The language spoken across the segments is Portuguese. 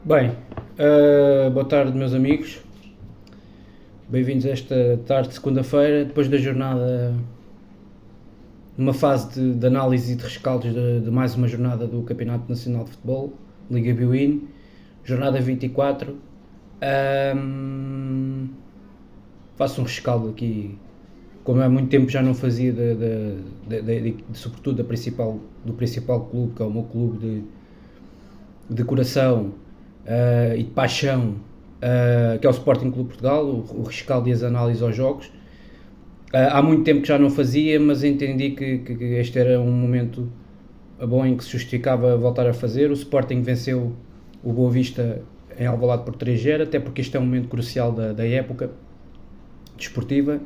Bem, boa tarde, meus amigos. Bem-vindos a esta tarde de segunda-feira, depois da jornada, numa fase de análise e de rescaldos de mais uma jornada do Campeonato Nacional de Futebol, Liga Biwin, jornada 24. Faço um rescaldo aqui, como há muito tempo já não fazia, sobretudo do principal clube, que é o meu clube de coração e de paixão, que é o Sporting Clube Portugal, o rescaldo e as análises aos jogos. Há muito tempo que já não fazia, mas entendi que este era um momento bom em que se justificava voltar a fazer. O Sporting venceu o Boa Vista em Alvalade por 3-0, até porque este é um momento crucial da época desportiva.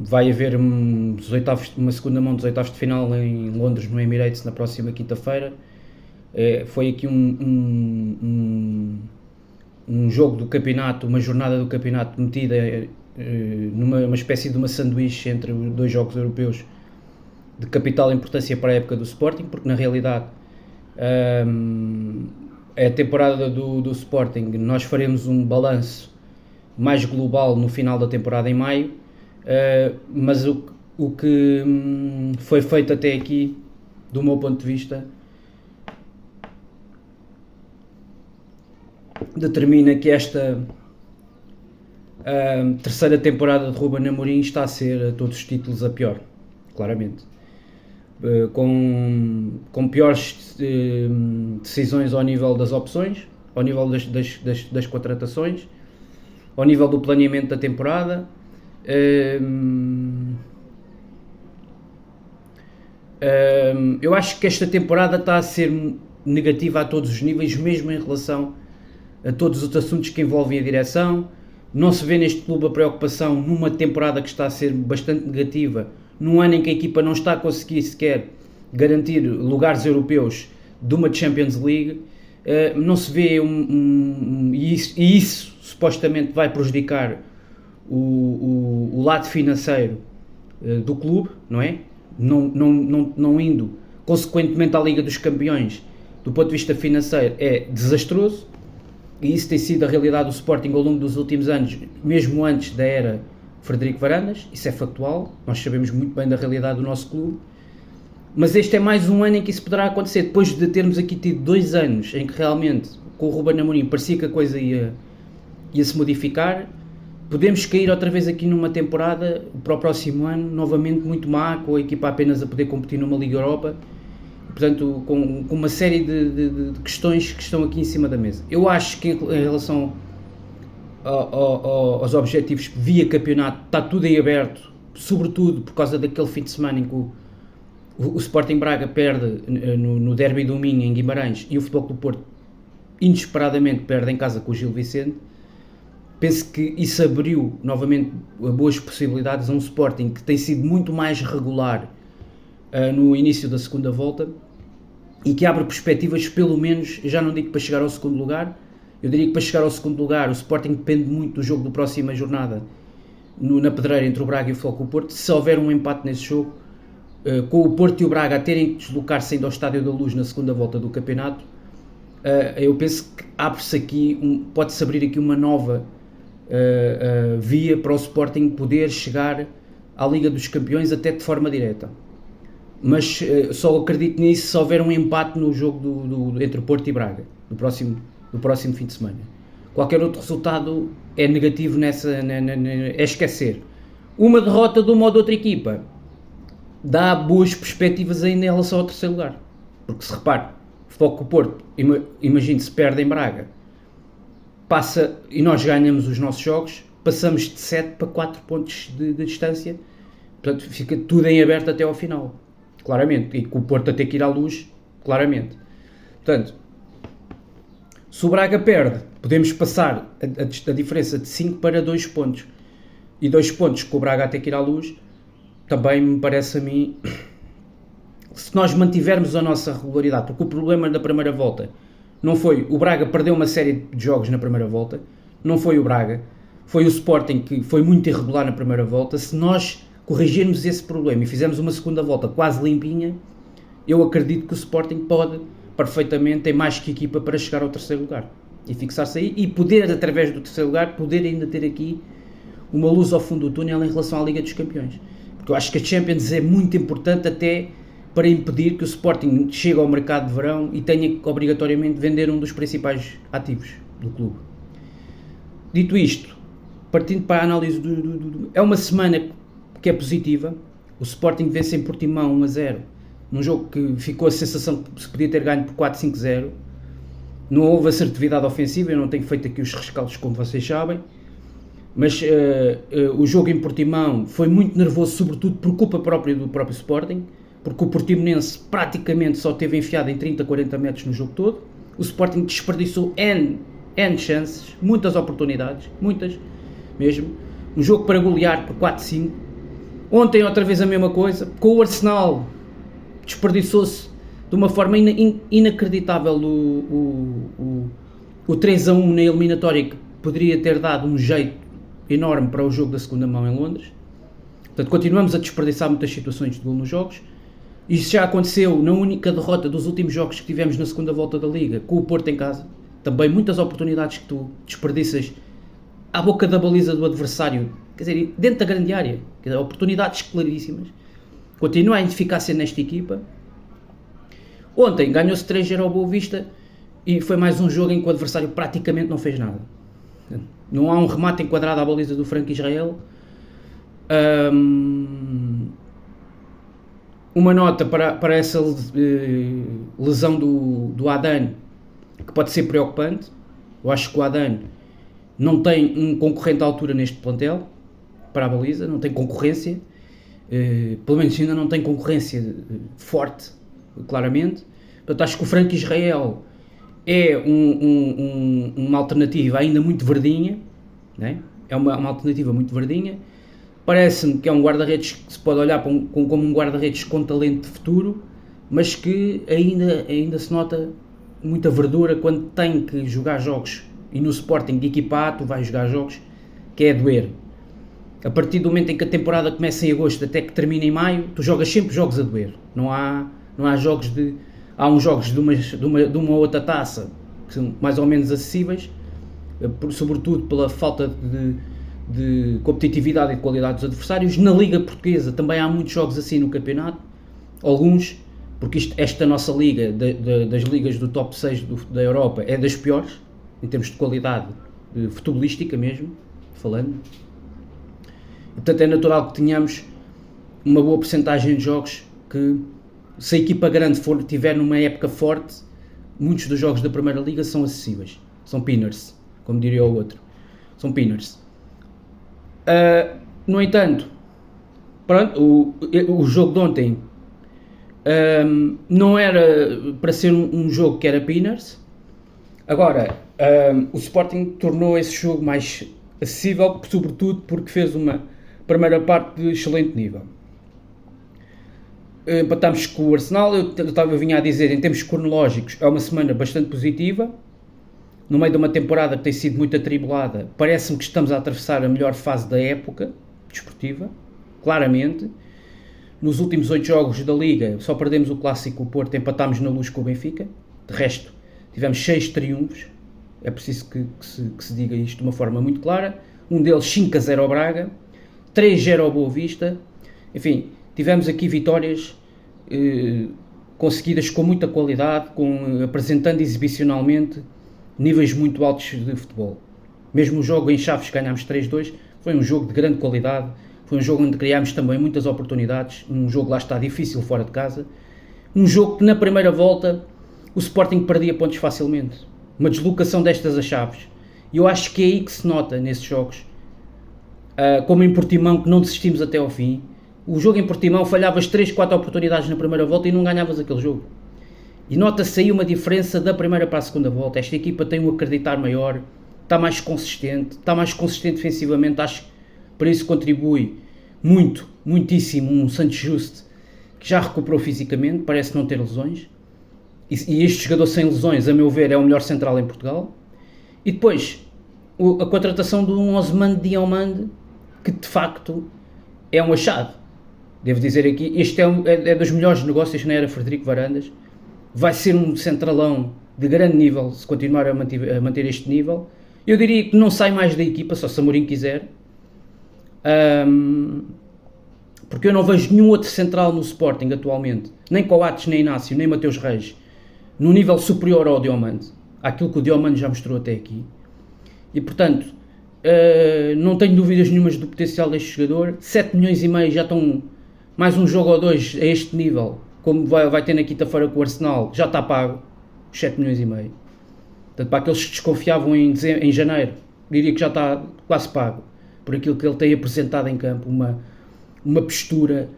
Vai haver uma segunda mão dos oitavos de final em Londres, no Emirates, na próxima quinta-feira. Foi aqui um jogo do campeonato, uma jornada do campeonato metida numa espécie de uma sanduíche entre dois jogos europeus de capital importância para a época do Sporting, porque na realidade é a temporada do Sporting. Nós faremos um balanço mais global no final da temporada em maio, mas o que foi feito até aqui, do meu ponto de vista, determina que esta terceira temporada de Ruben Amorim está a ser, a todos os títulos, a pior, claramente. Com piores decisões ao nível das opções, ao nível das contratações, ao nível do planeamento da temporada. Eu acho que esta temporada está a ser negativa a todos os níveis, mesmo em relação a todos os assuntos que envolvem a direção. Não se vê neste clube a preocupação numa temporada que está a ser bastante negativa, num ano em que a equipa não está a conseguir sequer garantir lugares europeus de uma Champions League. Não se vê e isso supostamente vai prejudicar o lado financeiro do clube, não é? Não indo consequentemente à Liga dos Campeões, do ponto de vista financeiro, é desastroso. E isso tem sido a realidade do Sporting ao longo dos últimos anos, mesmo antes da era Frederico Varandas. Isso é factual, nós sabemos muito bem da realidade do nosso clube. Mas este é mais um ano em que isso poderá acontecer, depois de termos aqui tido 2 anos em que realmente, com o Ruben Amorim, parecia que a coisa ia se modificar. Podemos cair outra vez aqui numa temporada, para o próximo ano, novamente muito má, com a equipa apenas a poder competir numa Liga Europa. Portanto, com uma série de questões que estão aqui em cima da mesa. Eu acho que em relação aos objetivos via campeonato, está tudo em aberto, sobretudo por causa daquele fim de semana em que o Sporting Braga perde no Derby do Minho, em Guimarães, e o Futebol Clube Porto inesperadamente perde em casa com o Gil Vicente. Penso que isso abriu novamente boas possibilidades a um Sporting que tem sido muito mais regular no início da segunda volta, e que abre perspectivas, pelo menos, já não digo para chegar ao segundo lugar, eu diria que para chegar ao segundo lugar o Sporting depende muito do jogo da próxima jornada na pedreira entre o Braga e o Futebol Clube Porto. Se houver um empate nesse jogo, com o Porto e o Braga a terem que deslocar-se ainda ao Estádio da Luz na segunda volta do campeonato, eu penso que abre-se aqui, pode-se abrir aqui uma nova via para o Sporting poder chegar à Liga dos Campeões até de forma direta. Mas só acredito nisso se houver um empate no jogo entre o Porto e Braga, do próximo fim de semana. Qualquer outro resultado é negativo, é esquecer. Uma derrota de uma ou de outra equipa dá boas perspectivas ainda em relação ao terceiro lugar. Porque se repare, o Futebol Clube Porto, imagine se perde em Braga, passa e nós ganhamos os nossos jogos, passamos de 7 para 4 pontos de distância. Portanto, fica tudo em aberto até ao final. Claramente, e com o Porto a ter que ir à Luz, claramente. Portanto, se o Braga perde, podemos passar a diferença de 5 para 2 pontos. E 2 pontos com o Braga a ter que ir à Luz, também me parece a mim, se nós mantivermos a nossa regularidade, porque o problema da primeira volta não foi o Braga perdeu uma série de jogos na primeira volta, não foi o Braga, foi o Sporting que foi muito irregular na primeira volta. Se nós corrigirmos esse problema e fizermos uma segunda volta quase limpinha, eu acredito que o Sporting pode perfeitamente, tem mais que equipa para chegar ao terceiro lugar e fixar-se aí, e poder, através do terceiro lugar, poder ainda ter aqui uma luz ao fundo do túnel em relação à Liga dos Campeões. Porque eu acho que a Champions é muito importante até para impedir que o Sporting chegue ao mercado de verão e tenha que obrigatoriamente vender um dos principais ativos do clube. Dito isto, partindo para a análise é uma semana que é positiva. O Sporting vence em Portimão 1-0, num jogo que ficou a sensação que se podia ter ganho por 4-5-0. Não houve assertividade ofensiva, eu não tenho feito aqui os rescaldos como vocês sabem, mas o jogo em Portimão foi muito nervoso, sobretudo por culpa própria do próprio Sporting, porque o Portimonense praticamente só teve enfiado em 30-40 metros no jogo todo. O Sporting desperdiçou N chances, muitas oportunidades, muitas mesmo. Um jogo para golear por 4-5. Ontem outra vez a mesma coisa, com o Arsenal desperdiçou-se de uma forma inacreditável o 3-1 na eliminatória, que poderia ter dado um jeito enorme para o jogo da segunda mão em Londres. Portanto, continuamos a desperdiçar muitas situações de gol nos jogos. Isso já aconteceu na única derrota dos últimos jogos que tivemos na segunda volta da Liga, com o Porto em casa. Também muitas oportunidades que tu desperdiças à boca da baliza do adversário, quer dizer, dentro da grande área, quer dizer, oportunidades claríssimas. Continua a ineficácia nesta equipa. Ontem ganhou-se 3-0 ao Boa Vista e foi mais um jogo em que o adversário praticamente não fez nada. Não há um remate enquadrado à baliza do Franco Israel. Uma nota para essa lesão do Adan, que pode ser preocupante. Eu acho que o Adan não tem um concorrente à altura neste plantel para a baliza, não tem concorrência, pelo menos ainda não tem concorrência forte, claramente. Portanto, acho que o Franco Israel é uma alternativa ainda muito verdinha, né? É uma alternativa muito verdinha. Parece-me que é um guarda-redes que se pode olhar como um guarda-redes com talento de futuro, mas que ainda se nota muita verdura quando tem que jogar jogos. E no Sporting de equipa A tu vais jogar jogos que é a doer. A partir do momento em que a temporada começa em agosto até que termina em maio, tu jogas sempre jogos a doer. Não há jogos de... Há uns jogos de uma outra taça que são mais ou menos acessíveis, sobretudo pela falta de competitividade e de qualidade dos adversários. Na Liga Portuguesa também há muitos jogos assim no campeonato, alguns, porque esta nossa liga, das ligas do top 6 da Europa, é das piores, em termos de qualidade futebolística mesmo, falando. E, portanto, é natural que tenhamos uma boa percentagem de jogos que, se a equipa grande tiver numa época forte, muitos dos jogos da Primeira Liga são acessíveis, são pinners, como diria o outro, são pinners. No entanto, pronto, o jogo de ontem não era para ser um jogo que era pinners. Agora, o Sporting tornou esse jogo mais acessível, sobretudo porque fez uma primeira parte de excelente nível. Empatámos com o Arsenal. Eu vinha a dizer, em termos cronológicos, é uma semana bastante positiva. No meio de uma temporada que tem sido muito atribulada, parece-me que estamos a atravessar a melhor fase da época desportiva, claramente. Nos últimos 8 jogos da Liga, só perdemos o Clássico do Porto, empatámos na Luz com o Benfica. De resto, tivemos 6 triunfos. É preciso que se diga isto de uma forma muito clara. Um deles 5-0 ao Braga, 3-0 ao Boa Vista. Enfim, tivemos aqui vitórias conseguidas com muita qualidade, apresentando exibicionalmente níveis muito altos de futebol. Mesmo o jogo em Chaves, que ganhámos 3-2, foi um jogo de grande qualidade, foi um jogo onde criámos também muitas oportunidades, um jogo lá está difícil fora de casa, um jogo que na primeira volta o Sporting perdia pontos facilmente, uma deslocação destas a Chaves, e eu acho que é aí que se nota nesses jogos, como em Portimão, que não desistimos até ao fim. O jogo em Portimão falhavas 3-4 oportunidades na primeira volta e não ganhavas aquele jogo. E nota-se aí uma diferença da primeira para a segunda volta. Esta equipa tem um acreditar maior, está mais consistente defensivamente. Acho que para isso contribui muitíssimo um Santos Juste, que já recuperou fisicamente, parece não ter lesões. E este jogador sem lesões, a meu ver, é o melhor central em Portugal. E depois, a contratação de um Osman Diomande, que de facto é um achado. Devo dizer aqui, este é dos melhores negócios na era Frederico Varandas. vai ser um centralão de grande nível se continuar a manter este nível. Eu diria que não sai mais da equipa, só se Amorim quiser, porque eu não vejo nenhum outro central no Sporting atualmente, nem Coates, nem Inácio, nem Mateus Reis, num nível superior ao Diomande, àquilo que o Diomande já mostrou até aqui. E portanto, não tenho dúvidas nenhumas do potencial deste jogador. 7 milhões e meio já estão, mais um jogo ou dois a este nível, como vai ter na quinta-feira com o Arsenal, já está pago, 7 milhões e meio. Portanto, para aqueles que desconfiavam em janeiro, diria que já está quase pago, por aquilo que ele tem apresentado em campo, uma postura,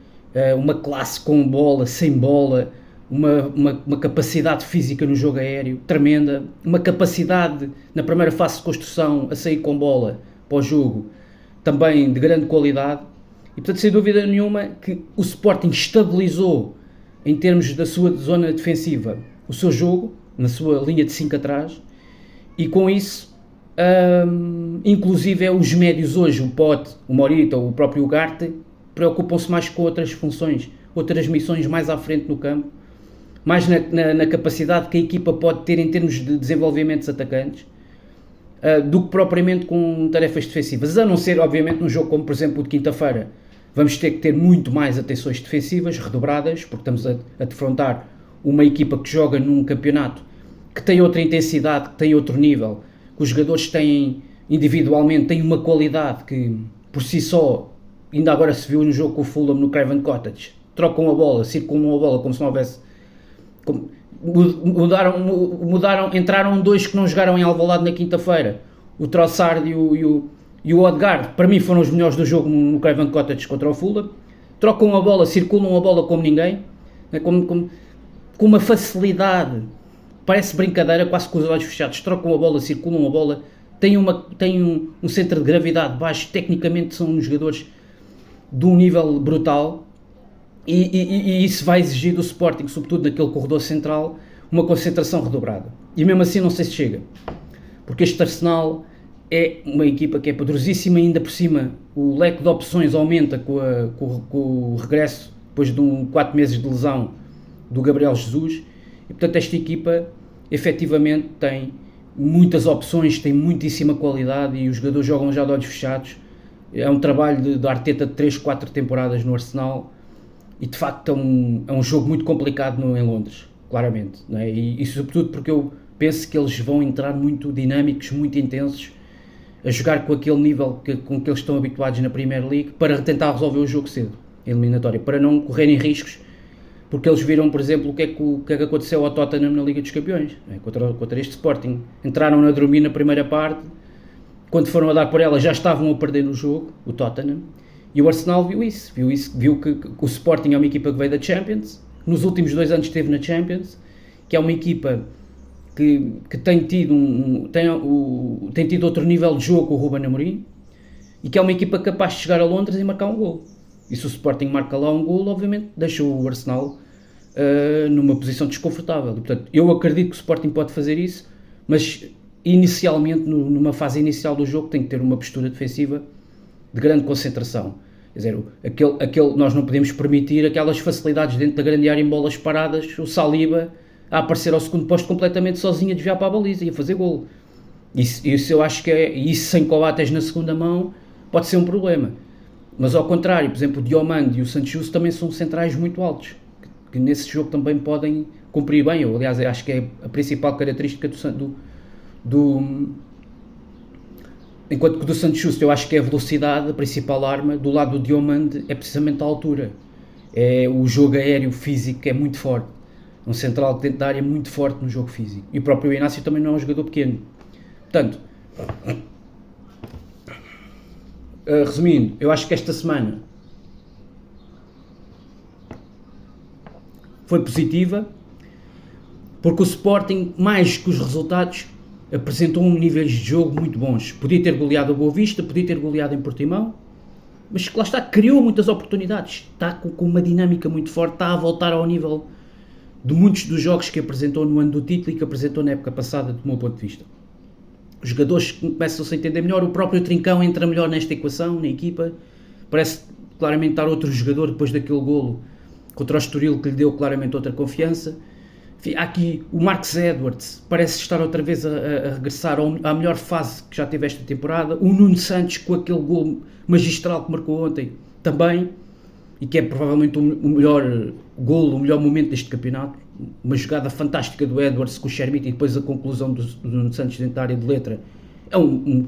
uma classe com bola, sem bola, uma capacidade física no jogo aéreo tremenda, uma capacidade na primeira fase de construção a sair com bola para o jogo também de grande qualidade. E portanto, sem dúvida nenhuma que o Sporting estabilizou em termos da sua zona defensiva o seu jogo, na sua linha de 5 atrás, e com isso inclusive os médios hoje, o Pote, o Morita ou o próprio Ugarte, preocupam-se mais com outras funções, outras missões mais à frente no campo, mais na capacidade que a equipa pode ter em termos de desenvolvimentos atacantes, do que propriamente com tarefas defensivas, a não ser obviamente num jogo como por exemplo o de quinta-feira. Vamos ter que ter muito mais atenções defensivas, redobradas, porque estamos a defrontar uma equipa que joga num campeonato que tem outra intensidade, que tem outro nível, que os jogadores têm individualmente, têm uma qualidade que por si só, ainda agora se viu no jogo com o Fulham no Craven Cottage, trocam a bola, circulam a bola como se não houvesse... Mudaram, entraram dois que não jogaram em Alvalade na quinta-feira, o Trossard e o Odegaard, para mim foram os melhores do jogo no Craven Cottage contra o Fulham. Trocam a bola, circulam a bola como ninguém, com uma facilidade, parece brincadeira, quase com os olhos fechados. Trocam a bola, circulam a bola, têm um centro de gravidade baixo, tecnicamente são uns jogadores de um nível brutal, e isso vai exigir do Sporting, sobretudo naquele corredor central, uma concentração redobrada. E mesmo assim não sei se chega, porque este Arsenal é uma equipa que é poderosíssima, e ainda por cima o leque de opções aumenta com o regresso, depois de 4 meses de lesão, do Gabriel Jesus, e portanto esta equipa efetivamente tem muitas opções, tem muitíssima qualidade, e os jogadores jogam já de olhos fechados. É um trabalho de Arteta de 3, 4 temporadas no Arsenal, e de facto é um jogo muito complicado em Londres, claramente, não é? E sobretudo porque eu penso que eles vão entrar muito dinâmicos, muito intensos, a jogar com aquele nível com que eles estão habituados na Premier League, para tentar resolver o jogo cedo, eliminatório, para não correrem riscos, porque eles viram, por exemplo, o que é que aconteceu ao Tottenham na Liga dos Campeões, é? contra este Sporting. Entraram na dormir na primeira parte, quando foram a dar por ela já estavam a perder no jogo, o Tottenham, e o Arsenal viu que o Sporting é uma equipa que veio da Champions, nos últimos 2 anos esteve na Champions, que é uma equipa que tem tido outro nível de jogo com o Ruben Amorim, e que é uma equipa capaz de chegar a Londres e marcar um golo. E se o Sporting marca lá um golo, obviamente deixa o Arsenal numa posição desconfortável. E, portanto, eu acredito que o Sporting pode fazer isso, mas inicialmente, numa fase inicial do jogo, tem que ter uma postura defensiva de grande concentração. Quer dizer, nós não podemos permitir aquelas facilidades dentro da grande área em bolas paradas, o Saliba a aparecer ao segundo posto completamente sozinho, a desviar para a baliza e a fazer golo. Isso eu acho que isso sem Coates na segunda mão pode ser um problema. Mas ao contrário, por exemplo, o Diomande e o Santos também são centrais muito altos, que nesse jogo também podem cumprir bem. Eu, aliás, acho que é a principal característica enquanto que do Santos eu acho que é a velocidade, a principal arma. Do lado do Diomande é precisamente a altura, é o jogo aéreo físico, que é muito forte, um central dentro da área muito forte no jogo físico, e o próprio Inácio também não é um jogador pequeno. Portanto, resumindo, eu acho que esta semana foi positiva, porque o Sporting, mais que os resultados, apresentou níveis de jogo muito bons. Podia ter goleado a Boa Vista, podia ter goleado em Portimão, mas lá está, criou muitas oportunidades, está com uma dinâmica muito forte, está a voltar ao nível de muitos dos jogos que apresentou no ano do título e que apresentou na época passada, do meu ponto de vista. Os jogadores começam-se a entender melhor, o próprio Trincão entra melhor nesta equação, na equipa, parece claramente estar outro jogador depois daquele golo contra o Estoril, que lhe deu claramente outra confiança. Enfim, há aqui o Marcus Edwards, parece estar outra vez a regressar à melhor fase que já teve esta temporada. O Nuno Santos, com aquele gol magistral que marcou ontem, também, e que é provavelmente o melhor gol, o melhor momento deste campeonato. Uma jogada fantástica do Edwards com o Chermiti e depois a conclusão do Nuno Santos dentro da área de letra. É um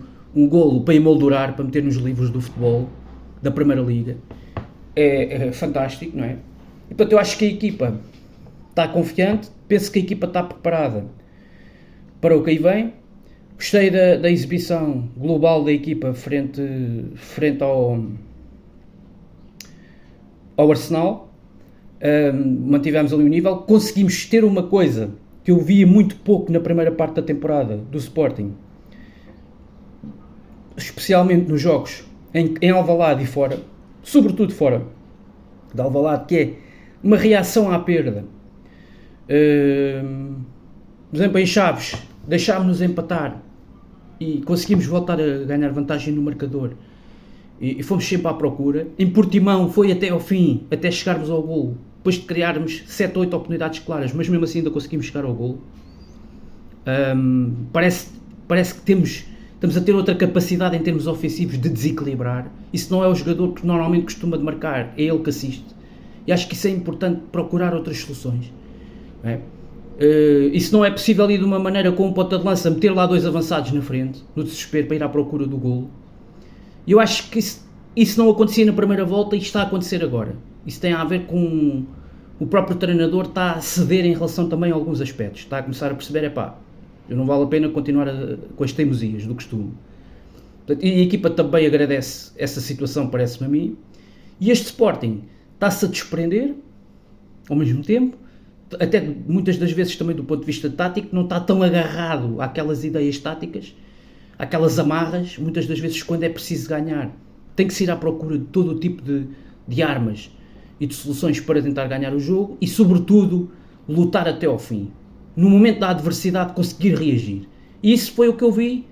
golo para emoldurar, para meter nos livros do futebol da Primeira Liga. É fantástico, não é? E, portanto, eu acho que a equipa está confiante, penso que a equipa está preparada para o que aí vem. Gostei da exibição global da equipa frente ao Arsenal. Mantivemos ali o nível, conseguimos ter uma coisa que eu via muito pouco na primeira parte da temporada do Sporting, especialmente nos jogos em Alvalade e fora, sobretudo fora de Alvalade, que é uma reação à perda. Por exemplo, em Chaves deixámos-nos empatar e conseguimos voltar a ganhar vantagem no marcador e fomos sempre à procura. Em Portimão foi até ao fim, até chegarmos ao golo, depois de criarmos 7 ou 8 oportunidades claras, mas mesmo assim ainda conseguimos chegar ao golo. Parece que estamos a ter outra capacidade em termos ofensivos de desequilibrar. Isso não é o jogador que normalmente costuma de marcar, é ele que assiste. E acho que isso é importante, procurar outras soluções. Isso não é possível ir de uma maneira com um ponta de lança, meter lá 2 avançados na frente, no desespero para ir à procura do golo. E eu acho que isso não acontecia na primeira volta e está a acontecer agora. Isso tem a ver com o próprio treinador está a ceder em relação também a alguns aspectos. Está a começar a perceber, eu não vale a pena continuar com as teimosias do costume. Portanto, e a equipa também agradece essa situação, parece-me a mim. E este Sporting está-se a desprender, ao mesmo tempo, até muitas das vezes também do ponto de vista tático, não está tão agarrado àquelas ideias táticas, àquelas amarras, muitas das vezes quando é preciso ganhar. Tem que se ir à procura de todo o tipo de armas e de soluções para tentar ganhar o jogo e, sobretudo, lutar até ao fim. No momento da adversidade, conseguir reagir. E isso foi o que eu vi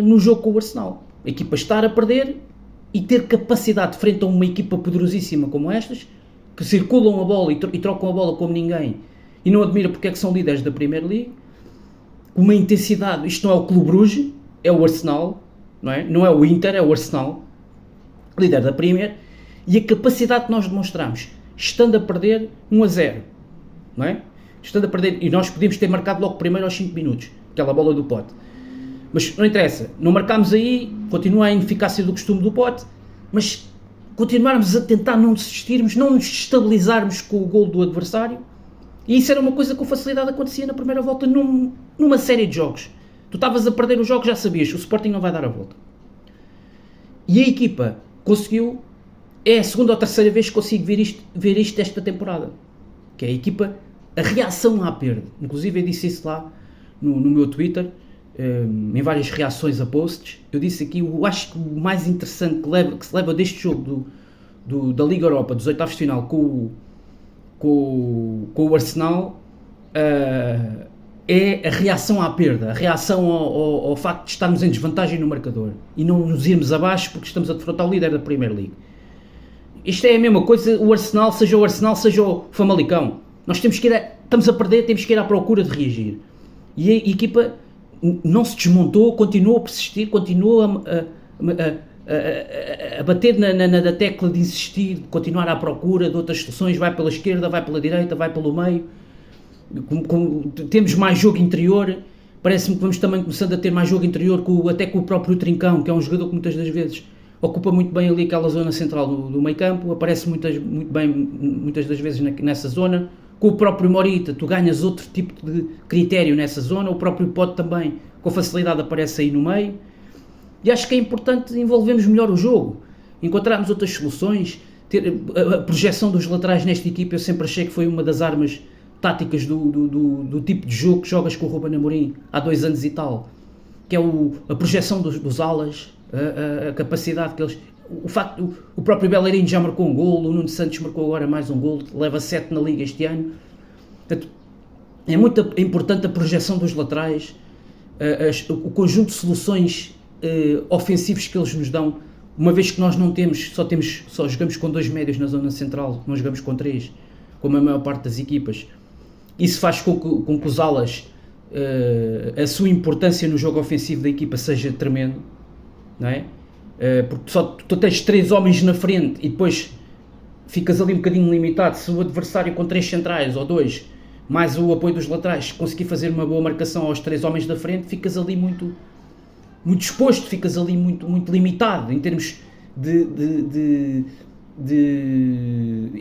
no jogo com o Arsenal. A equipa estar a perder e ter capacidade frente a uma equipa poderosíssima como estas, que circulam a bola e trocam a bola como ninguém, e não admira porque é que são líderes da Premier League, uma intensidade. Isto não é o Clube Bruges, é o Arsenal, não é o Inter, é o Arsenal, líder da Premier, e a capacidade que nós demonstramos, estando a perder 1-0, não é? Estando a perder, e nós podíamos ter marcado logo primeiro aos 5 minutos, aquela bola do Pote. Mas não interessa, não marcámos aí, continua a ineficácia do costume do Pote, mas continuarmos a tentar não desistirmos, não nos estabilizarmos com o golo do adversário, e isso era uma coisa que com facilidade acontecia na primeira volta numa série de jogos. Tu estavas a perder os jogos, já sabias, o Sporting não vai dar a volta. E a equipa conseguiu, é a segunda ou terceira vez que consigo ver isto esta temporada, que é a equipa, a reação à perda. Inclusive eu disse isso lá no meu Twitter, em várias reações a posts. Eu disse aqui, eu acho que o mais interessante que se leva deste jogo da Liga Europa, dos oitavos de final com o Arsenal, é a reação à perda, a reação ao facto de estarmos em desvantagem no marcador e não nos irmos abaixo porque estamos a defrontar o líder da Premier League. Isto é a mesma coisa, o Arsenal, seja o Famalicão. Nós estamos a perder, temos que ir à procura de reagir. E a equipa não se desmontou, continuou a persistir, continuou a bater na tecla de insistir, de continuar à procura de outras soluções, vai pela esquerda, vai pela direita, vai pelo meio. Temos mais jogo interior, parece-me que vamos também começando a ter mais jogo interior até com o próprio Trincão, que é um jogador que muitas das vezes ocupa muito bem ali aquela zona central do meio campo, aparece muito bem muitas das vezes nessa zona. Com o próprio Morita, tu ganhas outro tipo de critério nessa zona, o próprio Pote também, com facilidade aparece aí no meio, e acho que é importante envolvermos melhor o jogo, encontrarmos outras soluções, ter a projeção dos laterais nesta equipa. Eu sempre achei que foi uma das armas táticas do tipo de jogo que jogas com o Ruben Amorim há 2 anos e tal, que é a projeção dos alas, a capacidade que eles... O facto, o próprio Bellerin já marcou um golo, o Nuno Santos marcou agora mais um golo, leva 7 na Liga este ano. Portanto, é muito importante a projeção dos laterais, o conjunto de soluções ofensivos que eles nos dão, uma vez que nós só jogamos com 2 médios na zona central, não jogamos com 3, como a maior parte das equipas. Isso faz com que os alas, a sua importância no jogo ofensivo da equipa seja tremendo, não é? Porque só tu tens 3 homens na frente e depois ficas ali um bocadinho limitado. Se o adversário com 3 centrais ou 2, mais o apoio dos laterais, conseguir fazer uma boa marcação aos 3 homens da frente, ficas ali muito exposto, ficas ali muito limitado em termos de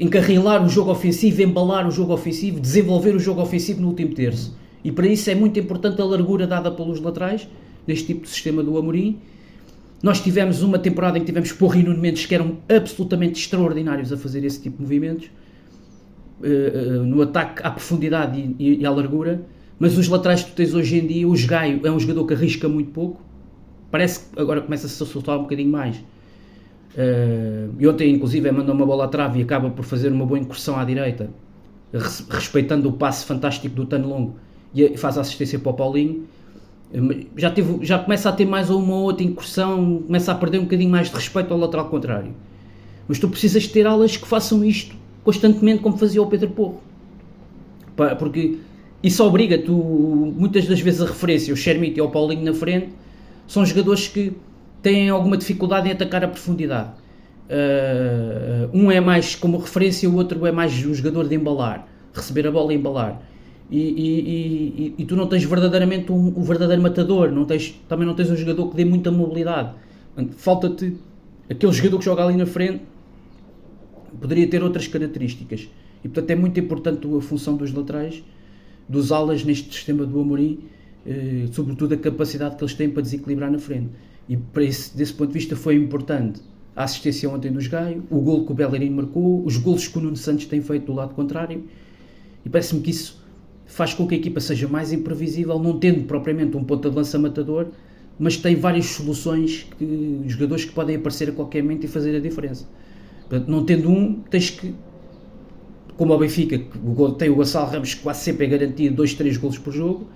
encarrilar o jogo ofensivo, embalar o jogo ofensivo, desenvolver o jogo ofensivo no último terço. E para isso é muito importante a largura dada pelos laterais, neste tipo de sistema do Amorim. Nós tivemos uma temporada em que tivemos Porro e Nuno Mendes que eram absolutamente extraordinários a fazer esse tipo de movimentos, no ataque à profundidade e à largura, mas os laterais que tu tens hoje em dia, o Gaio é um jogador que arrisca muito pouco, parece que agora começa-se a soltar um bocadinho mais. E ontem inclusive mandou uma bola à trave e acaba por fazer uma boa incursão à direita, respeitando o passe fantástico do Tano Longo, e faz a assistência para o Paulinho. Já começa a ter mais uma ou outra incursão, começa a perder um bocadinho mais de respeito ao lateral contrário. Mas tu precisas ter alas que façam isto constantemente, como fazia o Pedro Porro, porque isso obriga tu, muitas das vezes a referência, o Xermite e o Paulinho na frente são jogadores que têm alguma dificuldade em atacar a profundidade. Um é mais como referência, o outro é mais um jogador de embalar, receber a bola e embalar. E tu não tens verdadeiramente um verdadeiro matador, também não tens um jogador que dê muita mobilidade. Falta-te aquele jogador que joga ali na frente, poderia ter outras características. E portanto é muito importante a função dos laterais, dos alas neste sistema do Amorim, sobretudo a capacidade que eles têm para desequilibrar na frente. E desse ponto de vista foi importante a assistência ontem dos Gaio, o golo que o Bellerin marcou, os golos que o Nuno Santos tem feito do lado contrário, e parece-me que isso faz com que a equipa seja mais imprevisível, não tendo propriamente um ponta de lança matador, mas tem várias soluções, jogadores que podem aparecer a qualquer momento e fazer a diferença. Portanto, não tendo tens que, como ao Benfica, que tem o Gonçalo Ramos, que quase sempre é garantido 2, 3 golos por jogo,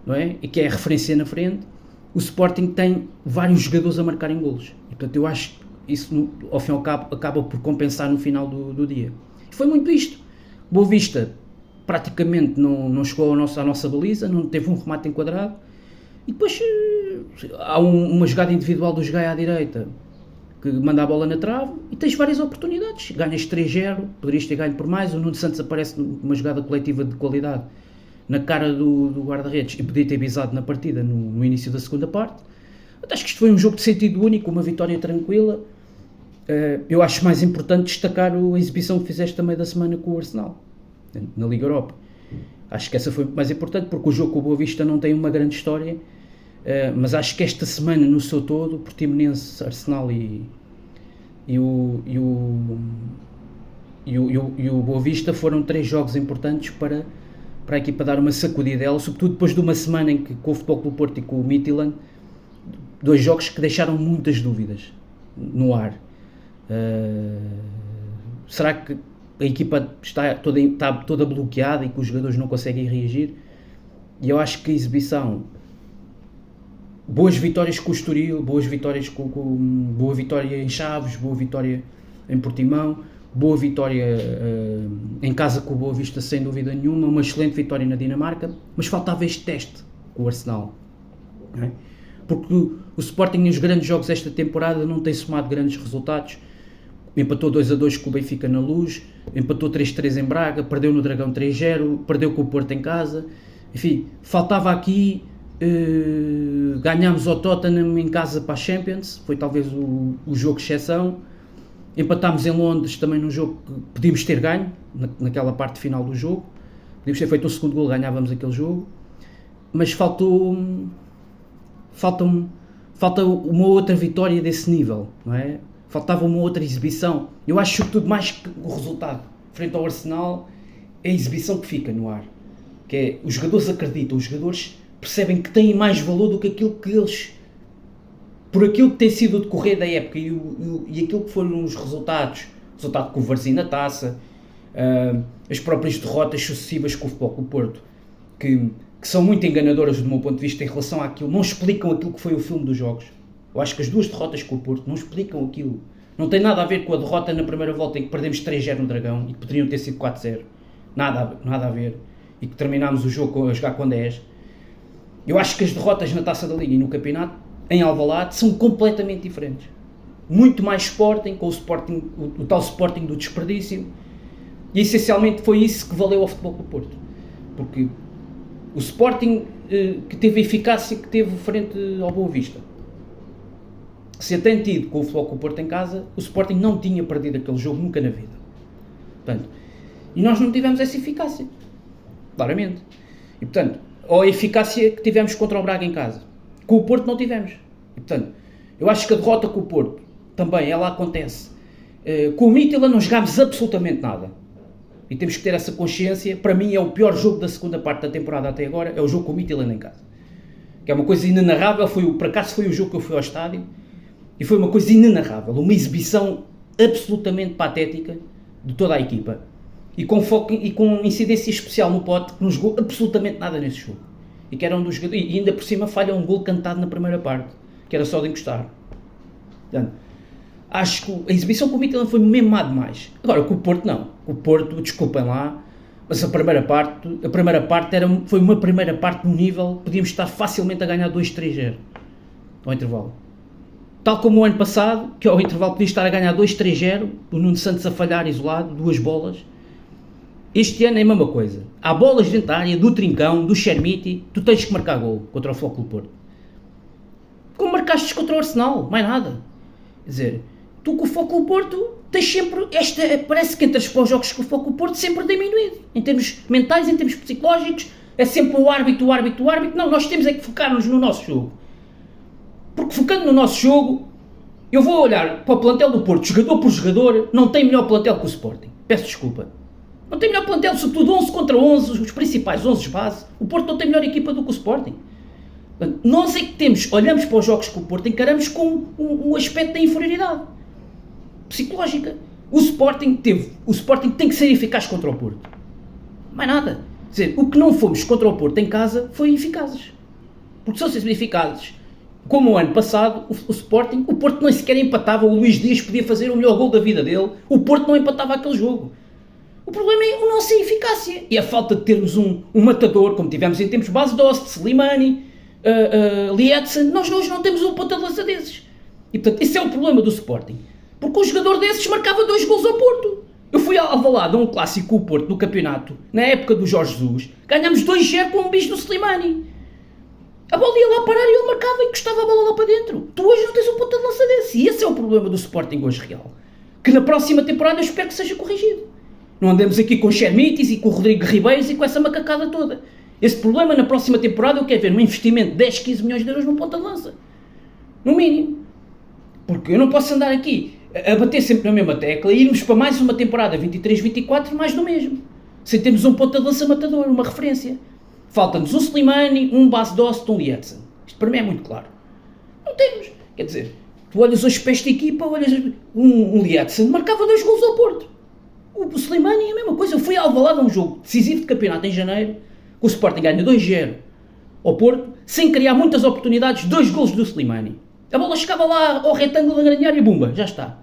não é? E que é a referência na frente. O Sporting tem vários jogadores a marcarem golos. E, portanto, eu acho que isso, ao fim e ao cabo, acaba por compensar no final do dia. E foi muito isto. Boa Vista praticamente não chegou à nossa baliza, não teve um remate enquadrado. E depois há uma jogada individual do Gaio à direita, que manda a bola na trave, e tens várias oportunidades. Ganhas 3-0, poderias ter ganho por mais. O Nuno Santos aparece numa jogada coletiva de qualidade na cara do guarda-redes e podia ter bisado na partida no início da segunda parte. Acho que isto foi um jogo de sentido único, uma vitória tranquila. Eu acho mais importante destacar a exibição que fizeste também da semana com o Arsenal, na Liga Europa. Acho que essa foi mais importante, porque o jogo com o Boa Vista não tem uma grande história, mas acho que esta semana no seu todo, Portimonense, Arsenal e o Boa Vista foram 3 jogos importantes para a equipa dar uma sacudida dela, sobretudo depois de uma semana em que, com o Futebol Clube do Porto e com o Midtjylland, 2 jogos que deixaram muitas dúvidas no ar. Será que a equipa está toda bloqueada e que os jogadores não conseguem reagir? E eu acho que a exibição, boas vitórias com o Estoril, boa vitória em Chaves, boa vitória em Portimão, boa vitória em casa com o Boa Vista, sem dúvida nenhuma, uma excelente vitória na Dinamarca, mas faltava este teste com o Arsenal, não é? Porque o Sporting nos grandes jogos desta temporada não tem somado grandes resultados. Empatou 2-2 com o Benfica na Luz, empatou 3-3 em Braga, perdeu no Dragão 3-0, perdeu com o Porto em casa. Enfim, faltava aqui, ganhámos ao Tottenham em casa para a Champions, foi talvez o jogo exceção. Empatámos em Londres também num jogo que podíamos ter ganho, naquela parte final do jogo. Podíamos ter feito o segundo gol, ganhávamos aquele jogo. Mas falta uma outra vitória desse nível, não é? Faltava uma outra exibição. Eu acho que tudo mais que o resultado frente ao Arsenal é a exibição que fica no ar. Que é, os jogadores acreditam, os jogadores percebem que têm mais valor do que aquilo que eles, por aquilo que tem sido o decorrer da época e aquilo que foram os resultado com o Varzim na taça, as próprias derrotas sucessivas com o Futebol Clube do Porto, que são muito enganadoras do meu ponto de vista em relação àquilo, não explicam aquilo que foi o filme dos jogos. Eu acho que as 2 derrotas com o Porto não explicam aquilo. Não tem nada a ver com a derrota na primeira volta em que perdemos 3-0 no Dragão e que poderiam ter sido 4-0. Nada a ver. e que terminámos o jogo a jogar com 10, eu acho que as derrotas na Taça da Liga e no campeonato, em Alvalade, são completamente diferentes. Muito mais Sporting, com o tal Sporting do desperdício, e essencialmente foi isso que valeu ao Futebol Clube do Porto. Porque o Sporting que teve a eficácia que teve frente ao Boa Vista, se a tem tido com o Futebol Clube do Porto em casa, o Sporting não tinha perdido aquele jogo nunca na vida. Portanto, e nós não tivemos essa eficácia, claramente. E portanto, ou a eficácia que tivemos contra o Braga em casa, com o Porto não tivemos. E portanto, eu acho que a derrota com o Porto também, ela acontece. Com o Midtjylland não jogámos absolutamente nada. E temos que ter essa consciência. Para mim é o pior jogo da segunda parte da temporada até agora, é o jogo com o Midtjylland em casa. Que é uma coisa inenarrável, por acaso foi o jogo que eu fui ao estádio, e foi uma coisa inenarrável, uma exibição absolutamente patética de toda a equipa. E com foco e com incidência especial no Pote, que não jogou absolutamente nada nesse jogo. E que era um dos jogadores, e ainda por cima falha um gol cantado na primeira parte, que era só de encostar. Portanto, acho que a exibição com o Midtjylland foi mesmo má demais. Agora, com o Porto não. Com o Porto, desculpem lá, mas a primeira parte foi uma primeira parte no nível, podíamos estar facilmente a ganhar 2-3-0 ao intervalo. Tal como o ano passado, que ao intervalo podia estar a ganhar 2-3-0, o Nuno Santos a falhar isolado, 2 bolas. Este ano é a mesma coisa. Há bolas dentro da área, do Trincão, do Chermiti, tu tens que marcar gol contra o Futebol Clube do Porto. Como marcaste contra o Arsenal, mais nada. Quer dizer, tu com o Futebol Clube do Porto tens sempre parece que entras para os jogos com o Futebol Clube do Porto sempre diminuído. Em termos mentais, em termos psicológicos, é sempre o árbitro. Não, nós temos é que focar-nos no nosso jogo. Porque focando no nosso jogo, eu vou olhar para o plantel do Porto, jogador por jogador, não tem melhor plantel que o Sporting. Peço desculpa. Não tem melhor plantel, sobretudo 11 contra 11, os principais 11 de base. O Porto não tem melhor equipa do que o Sporting. Portanto, nós é que olhamos para os jogos com o Porto, encaramos com um aspecto da inferioridade psicológica. O Sporting tem que ser eficaz contra o Porto. Mais nada. Quer dizer, o que não fomos contra o Porto em casa foi eficazes. Porque se fossem eficazes, como o ano passado, o Porto nem sequer empatava, o Luís Dias podia fazer o melhor gol da vida dele, o Porto não empatava aquele jogo. O problema é a nossa eficácia e a falta de termos um matador, como tivemos em tempos base Dost, Slimani, Lietzen. Nós hoje não temos um ponta de lança desses. E portanto, esse é o problema do Sporting. Porque um jogador desses marcava 2 gols ao Porto. Eu fui ao Alvalade a um clássico com o Porto no campeonato, na época do Jorge Jesus, ganhámos 2-0 com um bicho do Slimani. A bola ia lá parar e ele marcava e encostava a bola lá para dentro. Tu hoje não tens um ponta de lança desse. E esse é o problema do Sporting hoje real. Que na próxima temporada eu espero que seja corrigido. Não andemos aqui com Chermitis e com o Rodrigo Ribeiros e com essa macacada toda. Esse problema na próxima temporada eu quero ver um investimento de 10, 15 milhões de euros num ponta de lança. No mínimo. Porque eu não posso andar aqui a bater sempre na mesma tecla e irmos para mais uma temporada 23-24 mais do mesmo. Sem termos um ponta de lança matador, uma referência. Falta-nos um Slimani, um Bas Dost, um Lietzen. Isto para mim é muito claro. Não temos. Quer dizer, tu olhas hoje para esta equipa, olhas um Lietzen, marcava 2 gols ao Porto. O Slimani é a mesma coisa. Eu fui ao Alvalade a um jogo decisivo de campeonato em janeiro, que o Sporting ganha 2-0 ao Porto, sem criar muitas oportunidades, 2 gols do Slimani. A bola chegava lá ao retângulo da grande área e bumba, já está.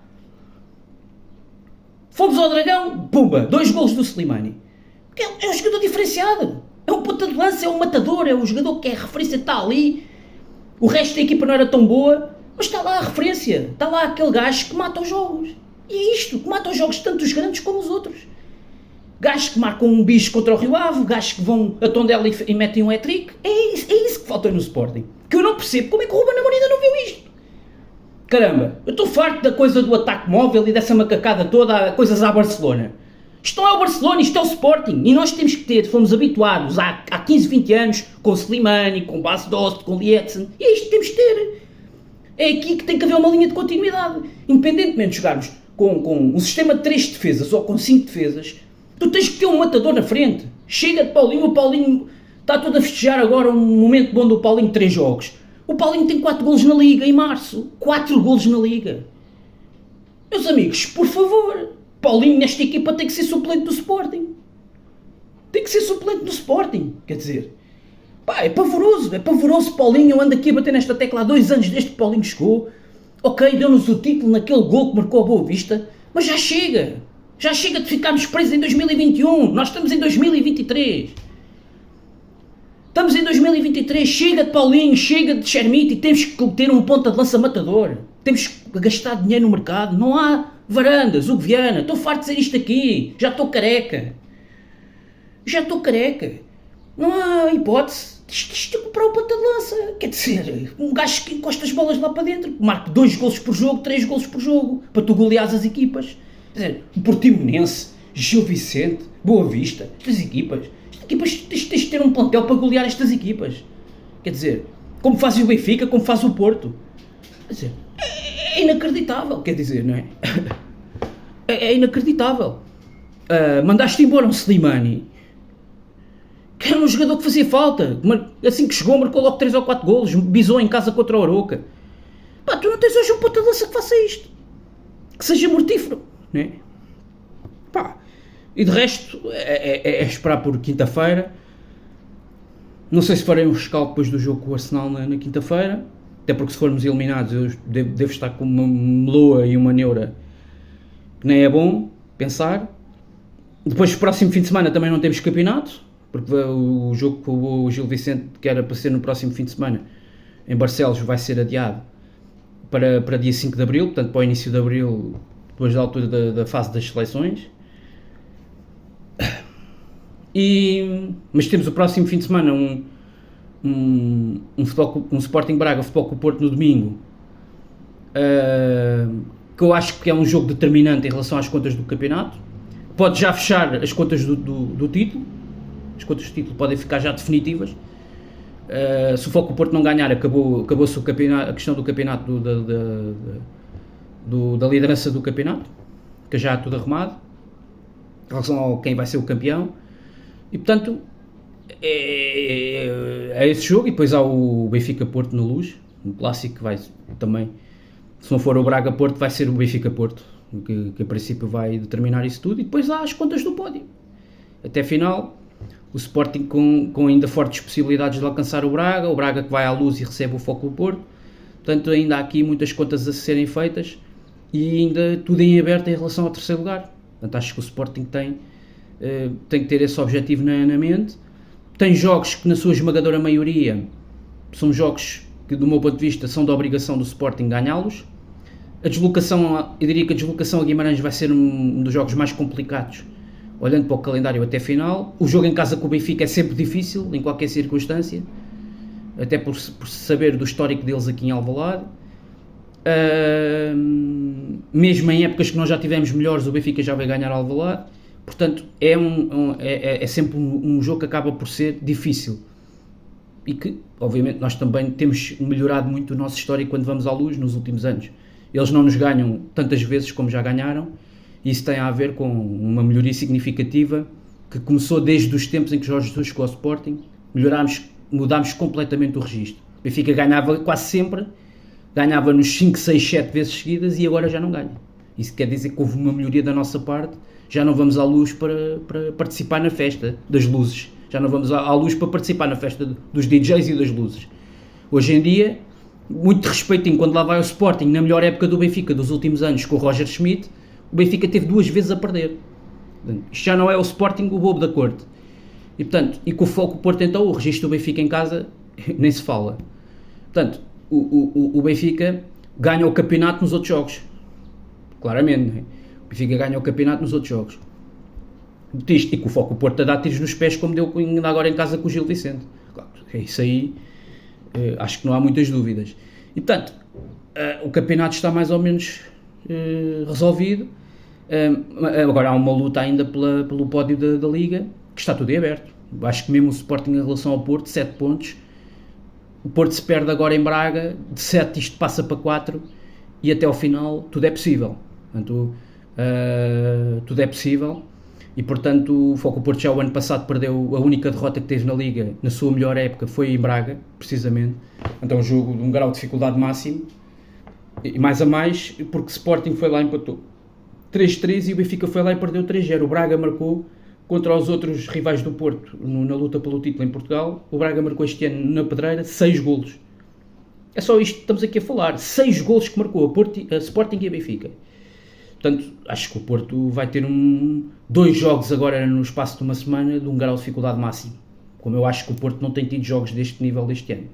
Fomos ao Dragão, bumba, 2 gols do Slimani. É um jogador diferenciado. É um ponta de lança, é um matador, é um jogador que é a referência, está ali. O resto da equipa não era tão boa, mas está lá a referência. Está lá aquele gajo que mata os jogos. E é isto, que mata os jogos tanto os grandes como os outros. Gajos que marcam um bicho contra o Rio Ave, gajos que vão a Tondela e metem um hat-trick. É isso que falta no Sporting. Que eu não percebo como é que o Ruben Amorim ainda não viu isto. Caramba, eu estou farto da coisa do ataque móvel e dessa macacada toda, coisas à Barcelona. Isto não é o Barcelona, isto é o Sporting. E nós temos que ter, fomos habituados há 15, 20 anos, com Slimani, com Bas Dost, com Lietzen. E é isto que temos que ter. É aqui que tem que haver uma linha de continuidade. Independentemente de jogarmos com um sistema de 3 defesas ou com 5 defesas, tu tens que ter um matador na frente. Chega de Paulinho, o Paulinho está todo a festejar agora um momento bom do Paulinho, 3 jogos. O Paulinho tem 4 golos na Liga em março. 4 golos na Liga. Meus amigos, por favor, Paulinho nesta equipa tem que ser suplente do Sporting. Tem que ser suplente do Sporting. Quer dizer, pá, é pavoroso Paulinho. Eu ando aqui a bater nesta tecla há 2 anos desde que Paulinho chegou. Ok, deu-nos o título naquele gol que marcou a Boa Vista, mas já chega. Já chega de ficarmos presos em 2021. Nós estamos em 2023. Estamos em 2023, chega de Paulinho, chega de Chermiti, temos que ter um ponta de lança matador. Temos que gastar dinheiro no mercado. Não há Varandas, Hugo Viana, estou farto de dizer isto aqui. Já estou careca. Não há hipótese. Isto é comprar o ponta de lança. Quer dizer, um gajo que encosta as bolas lá para dentro, marca 2 golos por jogo, 3 golos por jogo, para tu goleares as equipas. Quer dizer, o Portimonense, Gil Vicente, Boa Vista, estas equipas tens de ter um plantel para golear estas equipas. Quer dizer, como faz o Benfica, como faz o Porto. Quer dizer, é inacreditável, quer dizer, não é? É inacreditável. Mandaste embora um Slimani, que era um jogador que fazia falta. Assim que chegou, marcou logo 3 ou 4 golos, bisou em casa contra o Aroca. Pá, tu não tens hoje um ponta de lança que faça isto. Que seja mortífero, não é? Pá, e de resto, é esperar por quinta-feira. Não sei se farei um rescaldo depois do jogo com o Arsenal na quinta-feira. Até porque se formos eliminados, eu devo estar com uma meloa e uma neura que nem é bom pensar. Depois, no próximo fim de semana, também não temos campeonato, porque o jogo com o Gil Vicente, que era para ser no próximo fim de semana, em Barcelos, vai ser adiado para dia 5 de Abril, portanto, para o início de Abril, depois da altura da fase das seleções. Mas temos o próximo fim de semana um Sporting Braga, Futebol com o Porto no domingo, que eu acho que é um jogo determinante em relação às contas do campeonato. Pode já fechar as contas do título. As contas do título podem ficar já definitivas. Se o Futebol com o Porto não ganhar, acabou-se a questão do campeonato, da liderança do campeonato, que já há tudo arrumado em relação a quem vai ser o campeão. E portanto é esse jogo. E depois há o Benfica-Porto na Luz, um clássico que vai também, se não for o Braga-Porto, vai ser o Benfica-Porto que a princípio vai determinar isso tudo. E depois há as contas do pódio até a final, o Sporting com ainda fortes possibilidades de alcançar o Braga que vai à Luz e recebe o Futebol do Porto. Portanto, ainda há aqui muitas contas a serem feitas e ainda tudo em aberto em relação ao terceiro lugar. Portanto, acho que o Sporting tem que ter esse objetivo na mente. Tem jogos que, na sua esmagadora maioria, são jogos que, do meu ponto de vista, são da obrigação do Sporting ganhá-los. Eu diria que a deslocação a Guimarães vai ser um dos jogos mais complicados, olhando para o calendário até final. O jogo em casa com o Benfica é sempre difícil, em qualquer circunstância, até por saber do histórico deles aqui em Alvalade. Mesmo em épocas que nós já tivemos melhores, o Benfica já vai ganhar Alvalade. Portanto, é sempre um jogo que acaba por ser difícil e que, obviamente, nós também temos melhorado muito o nosso histórico quando vamos à Luz nos últimos anos. Eles não nos ganham tantas vezes como já ganharam, e isso tem a ver com uma melhoria significativa que começou desde os tempos em que Jorge Jesus chegou ao Sporting. Mudámos completamente o registro. O Benfica ganhava quase sempre, ganhava nos 5, 6, 7 vezes seguidas e agora já não ganha. Isso quer dizer que houve uma melhoria da nossa parte. Já não vamos à Luz para participar na festa das luzes. Já não vamos à Luz para participar na festa dos DJs e das luzes. Hoje em dia, muito respeitinho, quando lá vai o Sporting, na melhor época do Benfica dos últimos anos, com o Roger Schmidt, o Benfica teve 2 vezes a perder. Portanto, isto já não é o Sporting o bobo da corte. E com o foco Porto, então, o registro do Benfica em casa nem se fala. Portanto, o Benfica ganha o campeonato nos outros jogos. Claramente, não é? O Benfica ganha o campeonato nos outros jogos. E com o foco Porto a dar tiros nos pés, como deu ainda agora em casa com o Gil Vicente. Claro, isso aí, acho que não há muitas dúvidas. E portanto, o campeonato está mais ou menos resolvido. Agora há uma luta ainda pelo pódio da Liga, que está tudo em aberto. Acho que mesmo o Sporting em relação ao Porto, 7 pontos. O Porto se perde agora em Braga, de 7 isto passa para 4 e até ao final tudo é possível. Portanto, tudo é possível. E portanto o Foco Porto já o ano passado perdeu, a única derrota que teve na Liga na sua melhor época foi em Braga, precisamente. Então um jogo de um grau de dificuldade máximo, e mais a mais porque Sporting foi lá e empatou 3-3 e o Benfica foi lá e perdeu 3-0. O Braga marcou contra os outros rivais do Porto na luta pelo título em Portugal. O Braga marcou este ano na Pedreira 6 golos. É só isto que estamos aqui a falar, 6 golos que marcou a Sporting e a Benfica. Portanto, acho que o Porto vai ter 2 jogos agora no espaço de uma semana de um grau de dificuldade máximo. como eu acho que o Porto não tem tido jogos deste nível deste ano,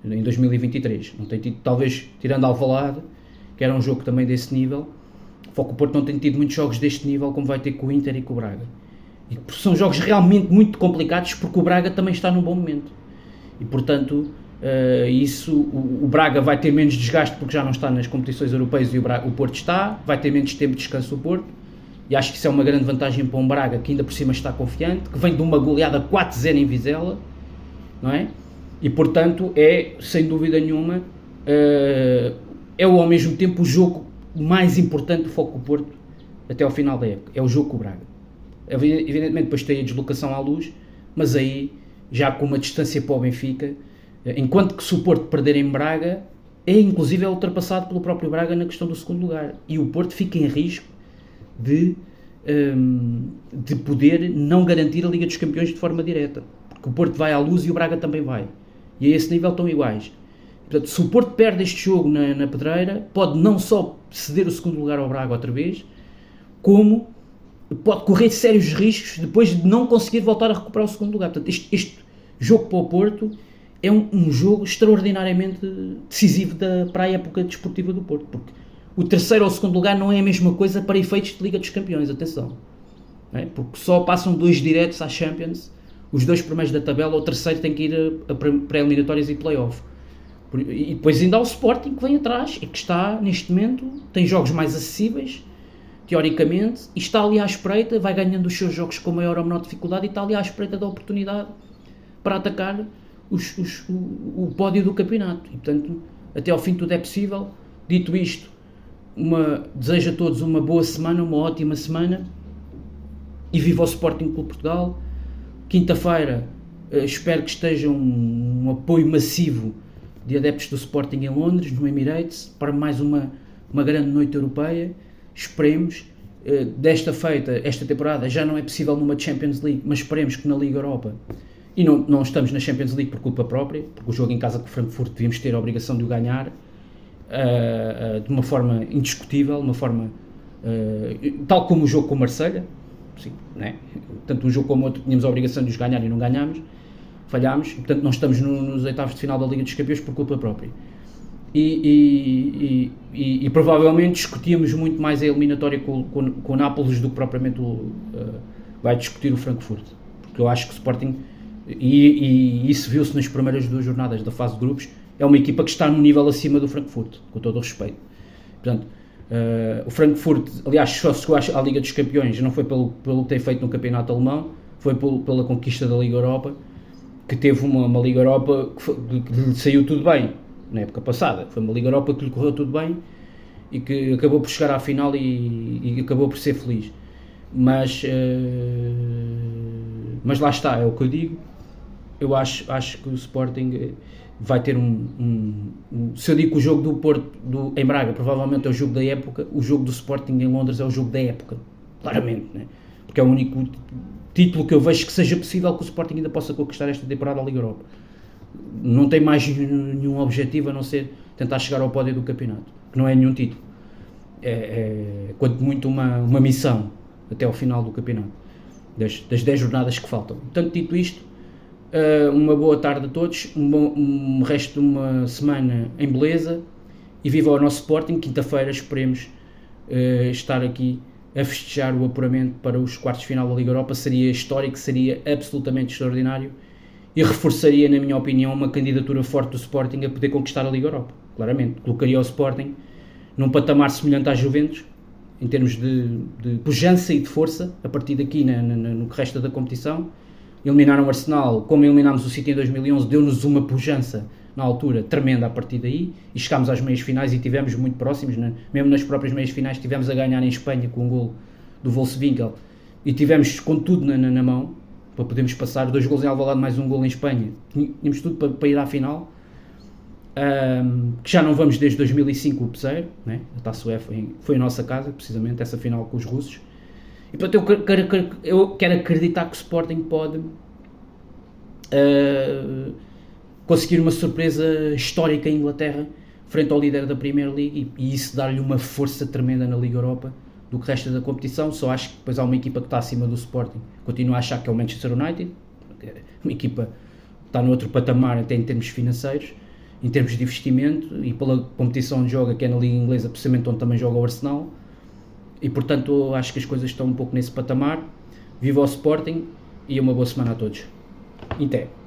em 2023, não tem tido, talvez tirando Alvalade, que era um jogo também desse nível, só que o Porto não tem tido muitos jogos deste nível como vai ter com o Inter e com o Braga, e são jogos realmente muito complicados porque o Braga também está num bom momento, e portanto o Braga vai ter menos desgaste porque já não está nas competições europeias e o Porto está, vai ter menos tempo de descanso o Porto, e acho que isso é uma grande vantagem para um Braga que ainda por cima está confiante, que vem de uma goleada 4-0 em Vizela, não é? E portanto é, sem dúvida nenhuma, é ao mesmo tempo o jogo mais importante do Foco do Porto até ao final da época, é o jogo com o Braga. Evidentemente depois tem a deslocação à Luz, mas aí já com uma distância para o Benfica, enquanto que se o Porto perder em Braga, é inclusive ultrapassado pelo próprio Braga na questão do segundo lugar, e o Porto fica em risco de poder não garantir a Liga dos Campeões de forma direta, porque o Porto vai à Luz e o Braga também vai, e a esse nível estão iguais. Portanto, se o Porto perde este jogo na Pedreira, pode não só ceder o segundo lugar ao Braga outra vez, como pode correr sérios riscos depois de não conseguir voltar a recuperar o segundo lugar. Portanto, este jogo para o Porto é um jogo extraordinariamente decisivo para a época desportiva do Porto, porque o terceiro ou o segundo lugar não é a mesma coisa para efeitos de Liga dos Campeões, atenção, não é? Porque só passam 2 diretos à Champions, os 2 primeiros da tabela, o terceiro tem que ir a pré-eliminatórias e play-off. E depois ainda há o Sporting que vem atrás e que está neste momento, tem jogos mais acessíveis teoricamente, e está ali à espreita, vai ganhando os seus jogos com maior ou menor dificuldade e está ali à espreita da oportunidade para atacar o pódio do campeonato. E portanto, até ao fim tudo é possível. Dito isto, desejo a todos uma boa semana, uma ótima semana, e viva o Sporting Clube Portugal. Quinta-feira espero que esteja um apoio massivo de adeptos do Sporting em Londres, no Emirates, para mais uma grande noite europeia. Esperemos, desta feita, esta temporada já não é possível numa Champions League, mas esperemos que na Liga Europa, e não estamos na Champions League por culpa própria, porque o jogo em casa com o Frankfurt devíamos ter a obrigação de o ganhar, de uma forma indiscutível, uma forma tal como o jogo com o Marselha, sim, né? Tanto um jogo como o outro tínhamos a obrigação de os ganhar e não ganhámos, falhámos, e, portanto não estamos nos oitavos de final da Liga dos Campeões por culpa própria. E provavelmente discutíamos muito mais a eliminatória com o Nápoles do que propriamente vai discutir o Frankfurt, porque eu acho que o Sporting, e isso viu-se nas primeiras 2 jornadas da fase de grupos, é uma equipa que está num nível acima do Frankfurt, com todo o respeito. Portanto, o Frankfurt, aliás, só chegou à Liga dos Campeões, não foi pelo que tem feito no campeonato alemão, foi pela conquista da Liga Europa, que teve uma Liga Europa que lhe saiu tudo bem na época passada. Foi uma Liga Europa que lhe correu tudo bem e que acabou por chegar à final e acabou por ser feliz. Mas lá está, é o que eu digo. Eu acho que o Sporting vai ter se eu digo que o jogo do Porto em Braga provavelmente é o jogo da época, o jogo do Sporting em Londres é o jogo da época, claramente, né? Porque é o único título que eu vejo que seja possível que o Sporting ainda possa conquistar esta temporada da Liga Europa. Não tem mais nenhum objetivo a não ser tentar chegar ao pódio do campeonato, que não é nenhum título, é quanto muito uma missão até ao final do campeonato, das 10 jornadas que faltam. Portanto, dito isto, uma boa tarde a todos, um resto de uma semana em beleza, e viva o nosso Sporting. Quinta-feira esperemos estar aqui a festejar o apuramento para os quartos de final da Liga Europa. Seria histórico, seria absolutamente extraordinário e reforçaria, na minha opinião, uma candidatura forte do Sporting a poder conquistar a Liga Europa. Claramente, colocaria o Sporting num patamar semelhante à Juventus, em termos de pujança e de força, a partir daqui no que resta da competição. Eliminaram o Arsenal, como eliminámos o City em 2011, deu-nos uma pujança na altura tremenda a partir daí, e chegámos às meias finais e tivemos muito próximos, né? Mesmo nas próprias meias finais tivemos a ganhar em Espanha com um gol do Wolfswinkel, e tivemos com tudo na mão para podermos passar, 2 golos em Alvalade, mais um gol em Espanha, tínhamos tudo para ir à final, que já não vamos desde 2005 o Peseiro, né? A Taça UEFA foi a nossa casa, precisamente, essa final com os russos. E portanto eu quero acreditar que o Sporting pode conseguir uma surpresa histórica em Inglaterra, frente ao líder da Premier League, e isso dar-lhe uma força tremenda na Liga Europa do que resta da competição. Só acho que depois há uma equipa que está acima do Sporting. Continuo a achar que é o Manchester United, uma equipa está no outro patamar até em termos financeiros, em termos de investimento e pela competição de joga que é na Liga Inglesa, precisamente onde também joga o Arsenal, e portanto acho que as coisas estão um pouco nesse patamar. Viva o Sporting e uma boa semana a todos. Até.